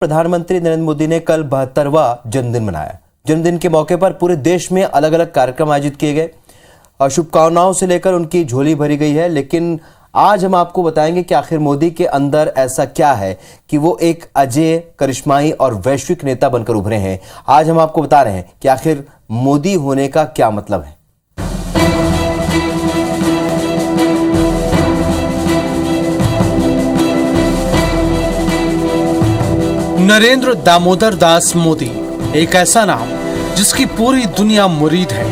प्रधानमंत्री नरेंद्र मोदी ने कल 72वां जन्मदिन मनाया। जन्मदिन के मौके पर पूरे देश में अलग अलग कार्यक्रम आयोजित किए गए और शुभकामनाओं से लेकर उनकी झोली भरी गई है। लेकिन आज हम आपको बताएंगे कि आखिर मोदी के अंदर ऐसा क्या है कि वो एक अजेय, करिश्माई और वैश्विक नेता बनकर उभरे हैं। आज हम आपको बता रहे हैं कि आखिर मोदी होने का क्या मतलब है। नरेंद्र दामोदर दास मोदी एक ऐसा नाम जिसकी पूरी दुनिया मुरीद है।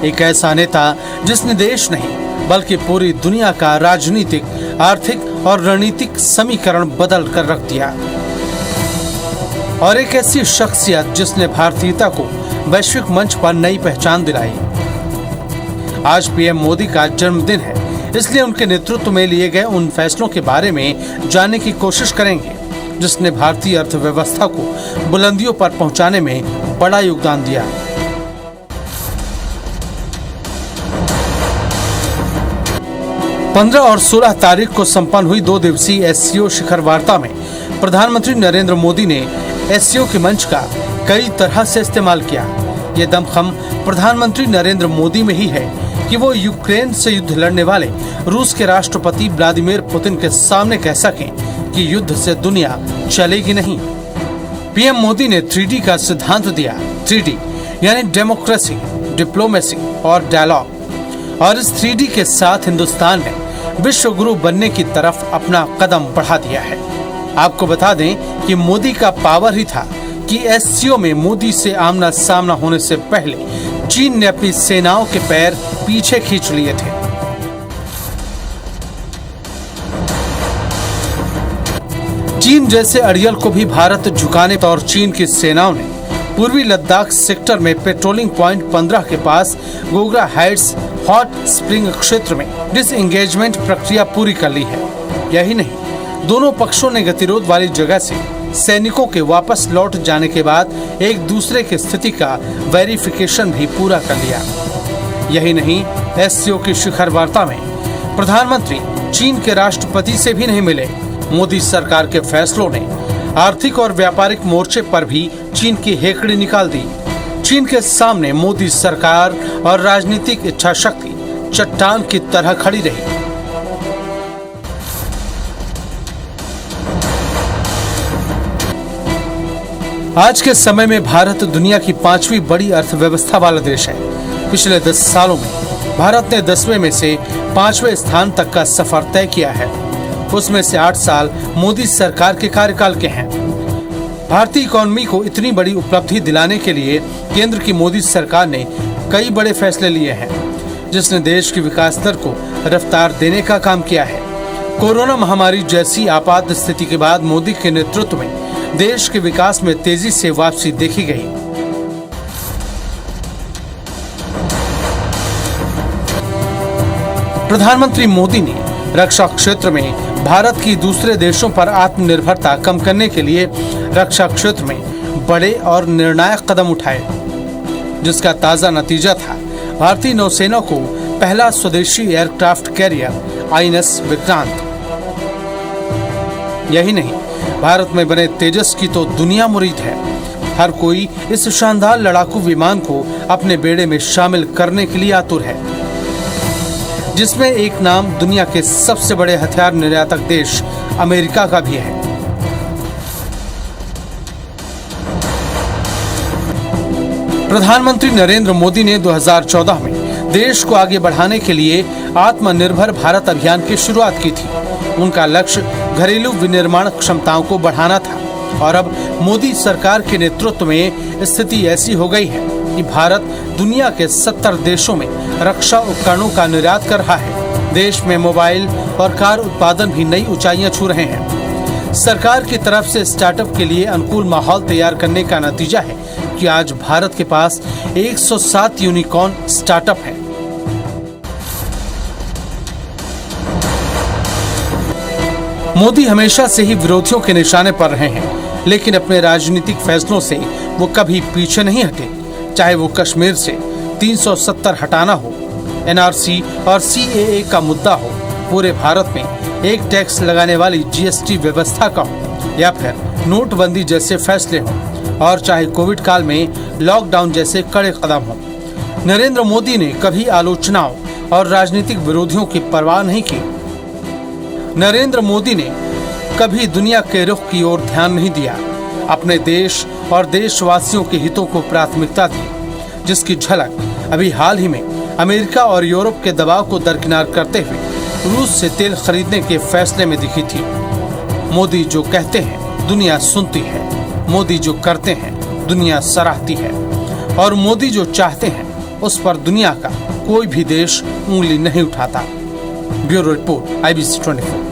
एक ऐसा नेता जिसने देश नहीं बल्कि पूरी दुनिया का राजनीतिक, आर्थिक और रणनीतिक समीकरण बदल कर रख दिया। और एक ऐसी शख्सियत जिसने भारतीयता को वैश्विक मंच पर नई पहचान दिलाई। आज पीएम मोदी का जन्मदिन है, इसलिए उनके नेतृत्व में लिए गए उन फैसलों के बारे में जानने की कोशिश करेंगे जिसने भारतीय अर्थव्यवस्था को बुलंदियों पर पहुंचाने में बड़ा योगदान दिया। पंद्रह और 16 तारीख को संपन्न हुई 2 दिवसीय एससीओ शिखर वार्ता में प्रधानमंत्री नरेंद्र मोदी ने एससीओ के मंच का कई तरह से इस्तेमाल किया। ये दमखम प्रधानमंत्री नरेंद्र मोदी में ही है कि वो यूक्रेन से युद्ध लड़ने वाले रूस के राष्ट्रपति व्लादिमीर पुतिन के सामने कह सकें कि युद्ध से दुनिया चलेगी नहीं। पीएम मोदी ने 3D का सिद्धांत दिया। 3D यानी डेमोक्रेसी, डिप्लोमेसी और डायलॉग। और इस 3D के साथ हिंदुस्तान ने विश्व गुरु बनने की तरफ अपना कदम बढ़ा दिया है। आपको बता दें कि मोदी का पावर ही था कि एससीओ में मोदी से आमना सामना होने से पहले चीन ने अपनी सेनाओं के पैर पीछे खींच लिए थे। चीन जैसे अड़ियल को भी भारत झुकाने और चीन की सेनाओं ने पूर्वी लद्दाख सेक्टर में पेट्रोलिंग पॉइंट 15 के पास गोगरा हाइट्स हॉट स्प्रिंग क्षेत्र में डिसएंगेजमेंट प्रक्रिया पूरी कर ली है। यही नहीं, दोनों पक्षों ने गतिरोध वाली जगह से सैनिकों के वापस लौट जाने के बाद एक दूसरे की स्थिति का वेरिफिकेशन भी पूरा कर लिया। यही नहीं, एससीओ की शिखर वार्ता में प्रधानमंत्री चीन के राष्ट्रपति से भी नहीं मिले। मोदी सरकार के फैसलों ने आर्थिक और व्यापारिक मोर्चे पर भी चीन की हेकड़ी निकाल दी। चीन के सामने मोदी सरकार और राजनीतिक इच्छा शक्ति चट्टान की तरह खड़ी रही। आज के समय में भारत दुनिया की 5वीं बड़ी अर्थव्यवस्था वाला देश है। पिछले 10 सालों में भारत ने 10वें में से 5वें स्थान तक का सफर तय किया है। उसमें से 8 साल मोदी सरकार के कार्यकाल के हैं। भारतीय इकोनॉमी को इतनी बड़ी उपलब्धि दिलाने के लिए केंद्र की मोदी सरकार ने कई बड़े फैसले लिए हैं, जिसने देश की विकास दर को रफ्तार देने का काम किया है। कोरोना महामारी जैसी आपात स्थिति के बाद मोदी के नेतृत्व में देश के विकास में तेजी से वापसी देखी गई। प्रधानमंत्री मोदी ने रक्षा क्षेत्र में भारत की दूसरे देशों पर आत्मनिर्भरता कम करने के लिए रक्षा क्षेत्र में बड़े और निर्णायक कदम उठाए, जिसका ताजा नतीजा था भारतीय नौसेना को पहला स्वदेशी एयरक्राफ्ट कैरियर आईएनएस विक्रांत। यही नहीं, भारत में बने तेजस की तो दुनिया मुरीद है। हर कोई इस शानदार लड़ाकू विमान को अपने बेड़े में शामिल करने के लिए आतुर है, जिसमें एक नाम दुनिया के सबसे बड़े हथियार निर्यातक देश अमेरिका का भी है। प्रधानमंत्री नरेंद्र मोदी ने 2014 में देश को आगे बढ़ाने के लिए आत्मनिर्भर भारत अभियान की शुरुआत की थी। उनका लक्ष्य घरेलू विनिर्माण क्षमताओं को बढ़ाना था। और अब मोदी सरकार के नेतृत्व में स्थिति ऐसी हो गई है कि भारत दुनिया के 70 देशों में रक्षा उपकरणों का निर्यात कर रहा है। देश में मोबाइल और कार उत्पादन भी नई ऊंचाइयां छू रहे हैं। सरकार की तरफ से स्टार्टअप के लिए अनुकूल माहौल तैयार करने का नतीजा है कि आज भारत के पास 107 यूनिकॉर्न स्टार्टअप है। मोदी हमेशा से ही विरोधियों के निशाने पर रहे हैं, लेकिन अपने राजनीतिक फैसलों से वो कभी पीछे नहीं हटे। चाहे वो कश्मीर से 370 हटाना हो, एनआरसी और सीएए का मुद्दा हो, पूरे भारत में एक टैक्स लगाने वाली जीएसटी व्यवस्था का हो या फिर नोटबंदी जैसे फैसले हों और चाहे कोविड काल में लॉकडाउन जैसे कड़े कदम हों, नरेंद्र मोदी ने कभी आलोचनाओं और राजनीतिक विरोधियों की परवाह नहीं की। नरेंद्र मोदी ने कभी दुनिया के रुख की ओर ध्यान नहीं दिया, अपने देश और देशवासियों के हितों को प्राथमिकता दी, जिसकी झलक अभी हाल ही में अमेरिका और यूरोप के दबाव को दरकिनार करते हुए रूस से तेल खरीदने के फैसले में दिखी थी। मोदी जो कहते हैं दुनिया सुनती है, मोदी जो करते हैं दुनिया सराहती है, और मोदी जो चाहते हैं उस पर दुनिया का कोई भी देश उंगली नहीं उठाता। Bureau report, IBC 24।